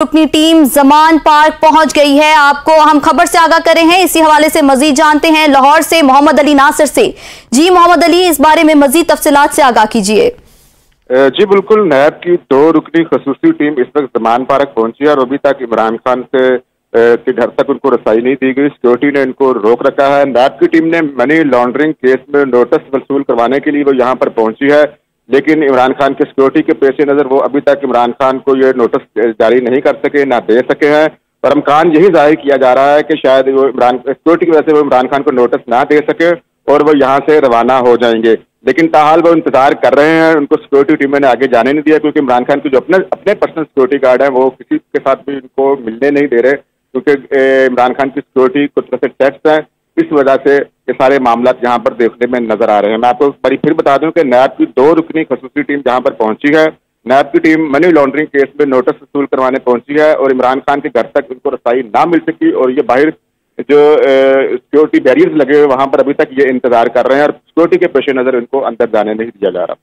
अपनी team Zaman park पहुंच गई है। आपको हम खबर से आगाह करें हैं, इसी हवाले से मजीद जानते हैं लाहौर से मोहम्मद अली नासिर से। जी मोहम्मद अली, इस बारे में मजीद तफसीलात से आगाह कीजिए। जी बिल्कुल, नैब की 2 रुकनी खसूसी टीम इस वक्त जमान पार्क पहुंची है और अभी तक इमरान खान से के घर तक उनको रसाई नहीं दी गई। सिक्योरिटी ने इनको रोक रखा है। नैब की टीम ने मनी लॉन्ड्रिंग केस में नोटिस वसूल करवाने के लिए वो यहाँ पर पहुंची है, लेकिन इमरान खान के सिक्योरिटी के पेश नज़र वो अभी तक इमरान खान को ये नोटिस जारी नहीं कर सके, ना दे सके हैं। और इम्कान यही जाहिर किया जा रहा है कि शायद वो इमरान सिक्योरिटी की वजह से वो इमरान खान को नोटिस ना दे सके और वो यहाँ से रवाना हो जाएंगे। लेकिन ताहाल वो इंतजार कर रहे हैं, उनको सिक्योरिटी टीम ने आगे जाने नहीं दिया, क्योंकि इमरान खान के जो अपने पर्सनल सिक्योरिटी गार्ड हैं वो किसी के साथ भी उनको मिलने नहीं दे रहे, क्योंकि इमरान खान की सिक्योरिटी कुछ तरह से टेस्ट है। इस वजह से ये सारे मामला यहाँ पर देखने में नजर आ रहे हैं। मैं आपको बड़ी फिर बता दूं कि नैब की 2 रुकनी खसूसी टीम जहाँ पर पहुंची है, नैब की टीम मनी लॉन्ड्रिंग केस में नोटिस वसूल करवाने पहुंची है और इमरान खान के घर तक उनको रसाई ना मिल सकी और ये बाहर जो सिक्योरिटी बैरियर्स लगे हुए वहां पर अभी तक ये इंतजार कर रहे हैं और सिक्योरिटी के पेश नजर इनको अंदर जाने नहीं दिया जा रहा।